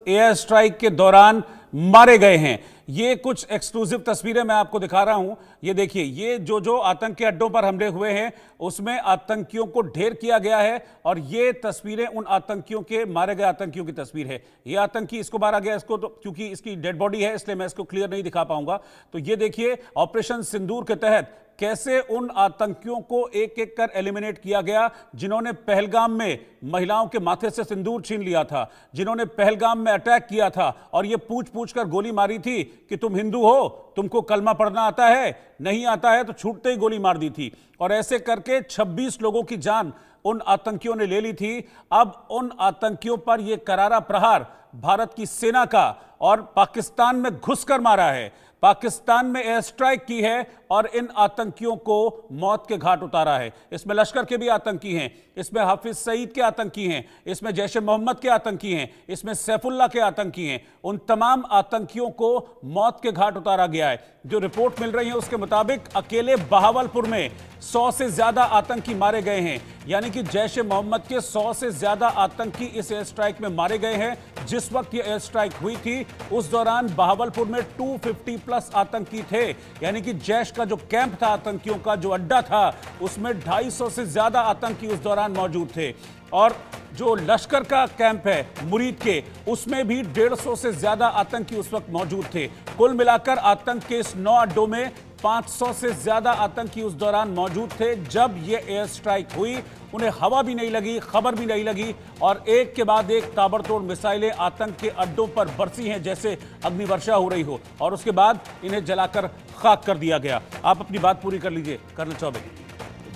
Air strike के दौरान मारे गए हैं। ये कुछ एक्सक्लूसिव तस्वीरें मैं आपको दिखा रहा हूं। ये देखिए, ये जो आतंकी अड्डों पर हमले हुए हैं उसमें आतंकियों को ढेर किया गया है और ये तस्वीरें उन आतंकियों के, मारे गए आतंकियों की तस्वीर है। ये आतंकी इसको मारा गया, इसको तो क्योंकि इसकी डेड बॉडी है इसलिए मैं इसको क्लियर नहीं दिखा पाऊंगा। तो ये देखिए ऑपरेशन सिंदूर के तहत कैसे उन आतंकियों को एक एक कर एलिमिनेट किया गया जिन्होंने पहलगाम में महिलाओं के माथे से सिंदूर छीन लिया था, जिन्होंने पहलगाम में अटैक किया था और ये पूछ पूछ कर गोली मारी थी कि तुम हिंदू हो, तुमको कलमा पढ़ना आता है, नहीं आता है तो छूटते ही गोली मार दी थी। और ऐसे करके 26 लोगों की जान उन आतंकियों ने ले ली थी। अब उन आतंकियों पर यह करारा प्रहार भारत की सेना का और पाकिस्तान में घुसकर मारा है, पाकिस्तान में एयर स्ट्राइक की है और इन आतंकियों को मौत के घाट उतारा है। इसमें लश्कर के भी आतंकी हैं, इसमें हाफिज सईद के आतंकी हैं, इसमें जैश ए मोहम्मद के आतंकी हैं, इसमें सैफुल्ला के आतंकी हैं। उन तमाम आतंकियों को मौत के घाट उतारा गया है। जो रिपोर्ट मिल रही है उसके मुताबिक अकेले बहावलपुर में 100 से ज्यादा आतंकी मारे गए हैं, यानी कि जैश ए मोहम्मद के 100 से ज्यादा आतंकी इस एयर स्ट्राइक में मारे गए हैं। जिस वक्त यह एयर स्ट्राइक हुई थी उस दौरान बहावलपुर में 250 प्लस आतंकी थे, यानी कि जैश का जो कैंप था, आतंकियों का जो अड्डा था, उसमें 250 से ज्यादा आतंकी उस दौरान मौजूद थे। और जो लश्कर का कैंप है मुरीद के, उसमें भी 150 से ज्यादा आतंकी उस वक्त मौजूद थे। कुल मिलाकर आतंक के इस 9 अड्डों में 500 से ज्यादा आतंकी उस दौरान मौजूद थे जब यह एयर स्ट्राइक हुई। उन्हें हवा भी नहीं लगी, खबर भी नहीं लगी और एक के बाद एक ताबड़तोड़ मिसाइलें आतंक के अड्डों पर बरसी हैं जैसे अग्निवर्षा हो रही हो, और उसके बाद इन्हें जलाकर खाक कर दिया गया। आप अपनी बात पूरी कर लीजिए कर्नल चौबे।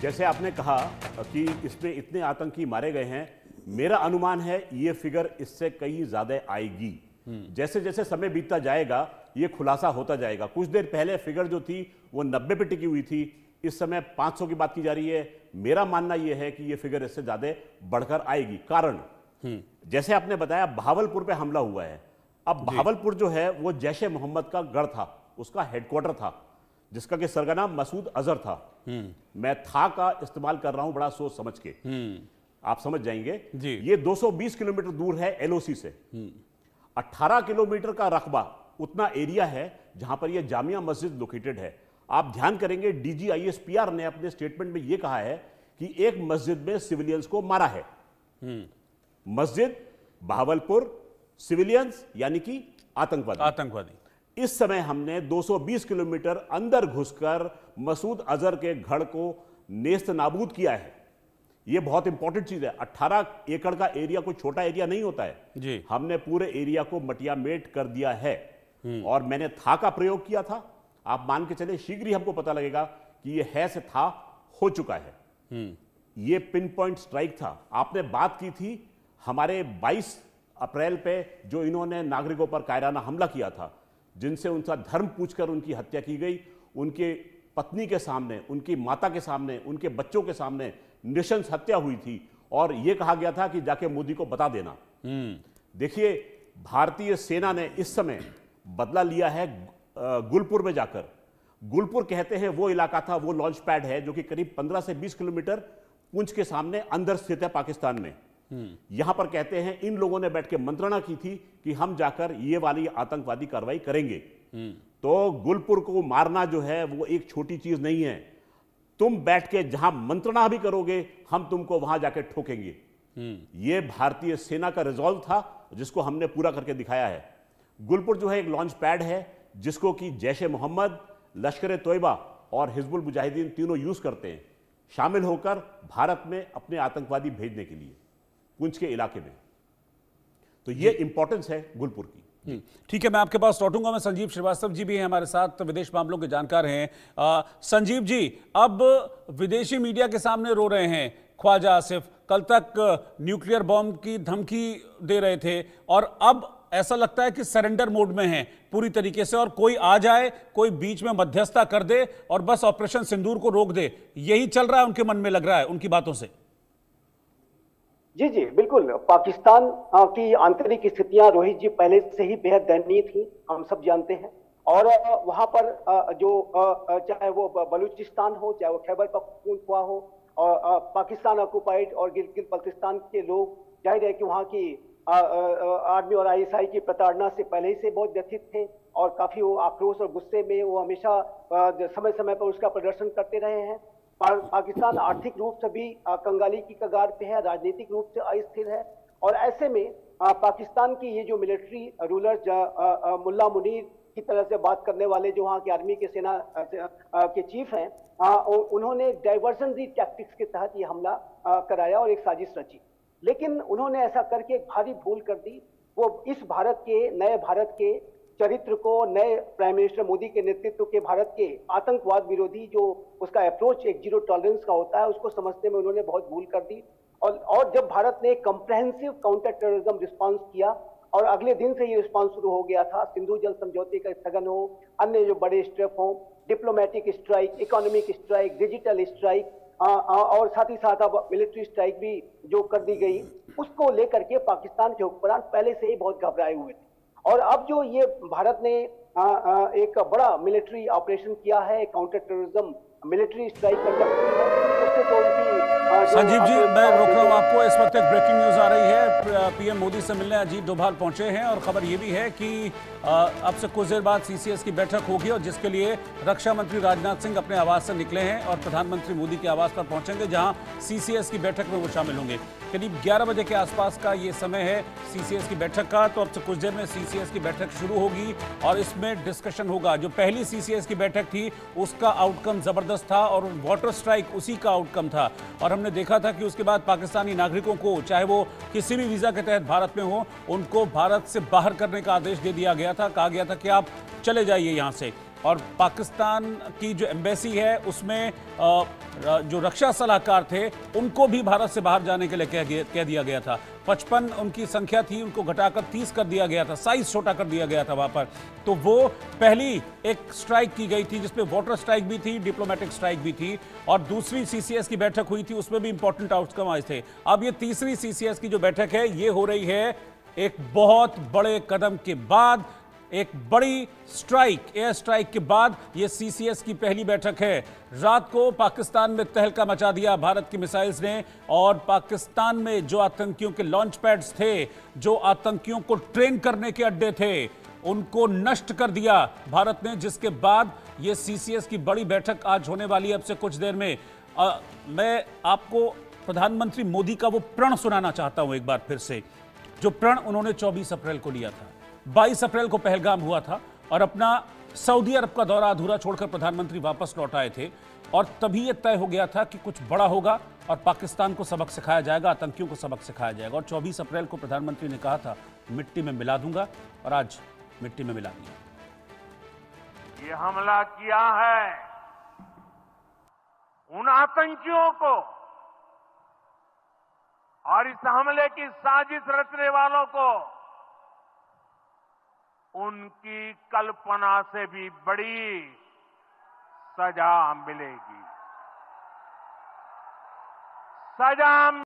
जैसे आपने कहा कि इसमें इतने आतंकी मारे गए हैं, मेरा अनुमान है ये फिगर इससे कहीं ज्यादा आएगी। जैसे जैसे समय बीतता जाएगा ये खुलासा होता जाएगा। कुछ देर पहले फिगर जो थी वो 90 पे टिकी हुई थी, इस समय 500 की बात की जा रही है। मेरा मानना यह है कि यह फिगर इससे ज्यादा बढ़कर आएगी। कारण जैसे आपने बताया बहावलपुर पे हमला हुआ है। अब बहावलपुर जो है वो जैश ए मोहम्मद का गढ़ था, उसका हेडक्वार्टर था, जिसका कि सरगना मसूद अजहर था। मैं था का इस्तेमाल कर रहा हूं बड़ा सोच समझ के, आप समझ जाएंगे। ये 220 किलोमीटर दूर है एलओसी से। 18 किलोमीटर का रकबा उतना एरिया है जहां पर यह जामिया मस्जिद लोकेटेड है। आप ध्यान करेंगे डीजीआईएसपीआर ने अपने स्टेटमेंट में यह कहा है कि एक मस्जिद में सिविलियंस को मारा है। मस्जिद, बहावलपुर, सिविलियंस यानी कि आतंकवादी। इस समय हमने 220 किलोमीटर अंदर घुसकर मसूद अजहर के गढ़ को नेस्त नाबूद किया है। यह बहुत इंपॉर्टेंट चीज है। 18 एकड़ का एरिया कोई छोटा एरिया नहीं होता है जी। हमने पूरे एरिया को मटियामेट कर दिया है और मैंने था का प्रयोग किया था। आप मान के चले शीघ्र ही हमको पता लगेगा कि यह है से था हो चुका है। यह पिन पॉइंट स्ट्राइक था। आपने बात की थी हमारे 22 अप्रैल पे जो इन्होंने नागरिकों पर कायराना हमला किया था, जिनसे उनका धर्म पूछकर उनकी हत्या की गई, उनके पत्नी के सामने, उनकी माता के सामने, उनके बच्चों के सामने नृशंस हत्या हुई थी और यह कहा गया था कि जाके मोदी को बता देना। देखिए भारतीय सेना ने इस समय बदला लिया है गुलपुर में जाकर। गुलपुर कहते हैं वो इलाका था, वो लॉन्च पैड है जो कि करीब 15 से 20 किलोमीटर पुंछ के सामने अंदर स्थित है पाकिस्तान में। यहां पर कहते हैं इन लोगों ने बैठ के मंत्रणा की थी कि हम जाकर ये वाली आतंकवादी कार्रवाई करेंगे। तो गुलपुर को मारना जो है वो एक छोटी चीज नहीं है। तुम बैठ के जहां मंत्रणा भी करोगे हम तुमको वहां जाके ठोकेंगे। यह भारतीय सेना का रिजॉल्व था जिसको हमने पूरा करके दिखाया है। गुलपुर जो है एक लॉन्च पैड है जिसको कि जैश ए मोहम्मद, लश्कर ए तोयबा और हिजबुल मुजाहिदीन तीनों यूज करते हैं, शामिल होकर भारत में अपने आतंकवादी भेजने के लिए पुंछ के इलाके में। तो ये इंपॉर्टेंस है गुलपुर की। ठीक है, मैं आपके पास लौटूंगा। मैं संजीव श्रीवास्तव जी भी हैं हमारे साथ, विदेश मामलों के जानकार हैं। संजीव जी, अब विदेशी मीडिया के सामने रो रहे हैं ख्वाजा आसिफ। कल तक न्यूक्लियर बॉम्ब की धमकी दे रहे थे और अब ऐसा लगता है कि सरेंडर मोड में है पूरी तरीके से, और कोई आ जाए, कोई बीच में मध्यस्थता कर दे और बस ऑपरेशन सिंदूर को रोक दे। यही चल रहा है उनके मन में, लग रहा है उनकी बातों से। जी जी बिल्कुल। पाकिस्तान की आंतरिक स्थितियां रोहित जी पहले से ही बेहद दयनीय थी, हम सब जानते हैं। और वहां पर जो चाहे वो बलूचिस्तान हो, चाहे वो खैबर पख्तूनख्वा हो, और पाकिस्तान ऑक्युपाइड और गिलगित बल्तिस्तान के लोग, जाहिर है कि वहां की आर्मी और आईएसआई की प्रताड़ना से पहले ही से बहुत व्यथित थे और काफी वो आक्रोश और गुस्से में वो हमेशा समय समय पर उसका प्रदर्शन करते रहे हैं। पाकिस्तान आर्थिक रूप से भी कंगाली की कगार पे है, राजनीतिक रूप से अस्थिर है और ऐसे में पाकिस्तान की ये जो मिलिट्री रूलर मुल्ला मुनीर की तरह से बात करने वाले जो वहाँ के आर्मी के सेना के चीफ हैं, उन्होंने डाइवर्जनरी टैक्टिक्स के तहत ये हमला कराया और एक साजिश रची। लेकिन उन्होंने ऐसा करके एक भारी भूल कर दी। वो इस भारत के नए भारत के चरित्र को, नए प्राइम मिनिस्टर मोदी के नेतृत्व के भारत के आतंकवाद विरोधी जो उसका अप्रोच एक जीरो टॉलरेंस का होता है, उसको समझने में उन्होंने बहुत भूल कर दी। और जब भारत ने कंप्रेहेंसिव काउंटर टेररिज्म रिस्पांस किया और अगले दिन से ये रिस्पांस शुरू हो गया था, सिंधु जल समझौते का स्थगन हो, अन्य जो बड़े स्टेप हो, diplomatic strike, economic strike, digital strike और साथ ही साथ अब मिलिट्री स्ट्राइक भी जो कर दी गई, उसको लेकर के पाकिस्तान के हुक्मरान पहले से ही बहुत घबराए हुए थे। और अब जो ये भारत ने एक बड़ा मिलिट्री ऑपरेशन किया है, counter terrorism military strike conduct की है, उससे तो उनकी संजीव जी, मैं रोक रहा हूं आपको। इस वक्त एक ब्रेकिंग न्यूज आ रही है। पीएम मोदी से मिलने अजीत डोभाल पहुंचे हैं और खबर यह भी है कि अब से कुछ देर बाद सीसीएस की बैठक होगी और जिसके लिए रक्षा मंत्री राजनाथ सिंह अपने आवास से निकले हैं और प्रधानमंत्री मोदी के आवास पर पहुंचेंगे, जहां सीसीएस की बैठक में वो शामिल होंगे। करीब 11 बजे के आसपास का ये समय है सीसीएस की बैठक का। तो अब से कुछ देर में सीसीएस की बैठक शुरू होगी और इसमें डिस्कशन होगा। जो पहली सीसीएस की बैठक थी उसका आउटकम जबरदस्त था और वाटर स्ट्राइक उसी का आउटकम था। और हमने देखा था कि उसके बाद पाकिस्तानी नागरिकों को, चाहे वो किसी भी वीजा के तहत भारत में हो, उनको भारत से बाहर करने का आदेश दे दिया गया था। कहा गया था कि आप चले जाइए यहां से। और पाकिस्तान की जो एम्बेसी है उसमें जो रक्षा सलाहकार थे उनको भी भारत से बाहर जाने के लिए कह दिया गया था। 55 उनकी संख्या थी, उनको घटाकर 30 कर दिया गया था, साइज छोटा कर दिया गया था वहां पर। तो वो पहली एक स्ट्राइक की गई थी जिसमें वाटर स्ट्राइक भी थी, डिप्लोमेटिक स्ट्राइक भी थी। और दूसरी सीसीएस की बैठक हुई थी, उसमें भी इंपॉर्टेंट आउटकम आए थे। अब ये तीसरी सीसीएस की जो बैठक है ये हो रही है एक बहुत बड़े कदम के बाद, एक बड़ी स्ट्राइक, एयर स्ट्राइक के बाद ये सीसीएस की पहली बैठक है। रात को पाकिस्तान में तहलका मचा दिया भारत की मिसाइल्स ने और पाकिस्तान में जो आतंकियों के लॉन्च पैड्स थे, जो आतंकियों को ट्रेन करने के अड्डे थे, उनको नष्ट कर दिया भारत ने। जिसके बाद ये सीसीएस की बड़ी बैठक आज होने वाली है अब से कुछ देर में। मैं आपको प्रधानमंत्री मोदी का वो प्रण सुनाना चाहता हूं एक बार फिर से, जो प्रण उन्होंने 24 अप्रैल को लिया था। 22 अप्रैल को पहलगाम हुआ था और अपना सऊदी अरब का दौरा अधूरा छोड़कर प्रधानमंत्री वापस लौट आए थे और तभी यह तय हो गया था कि कुछ बड़ा होगा और पाकिस्तान को सबक सिखाया जाएगा, आतंकियों को सबक सिखाया जाएगा। और 24 अप्रैल को प्रधानमंत्री ने कहा था मिट्टी में मिला दूंगा और आज मिट्टी में मिला दिया। ये हमला किया है उन आतंकियों को और इस हमले की साजिश रचने वालों को उनकी कल्पना से भी बड़ी सजा मिलेगी। सजा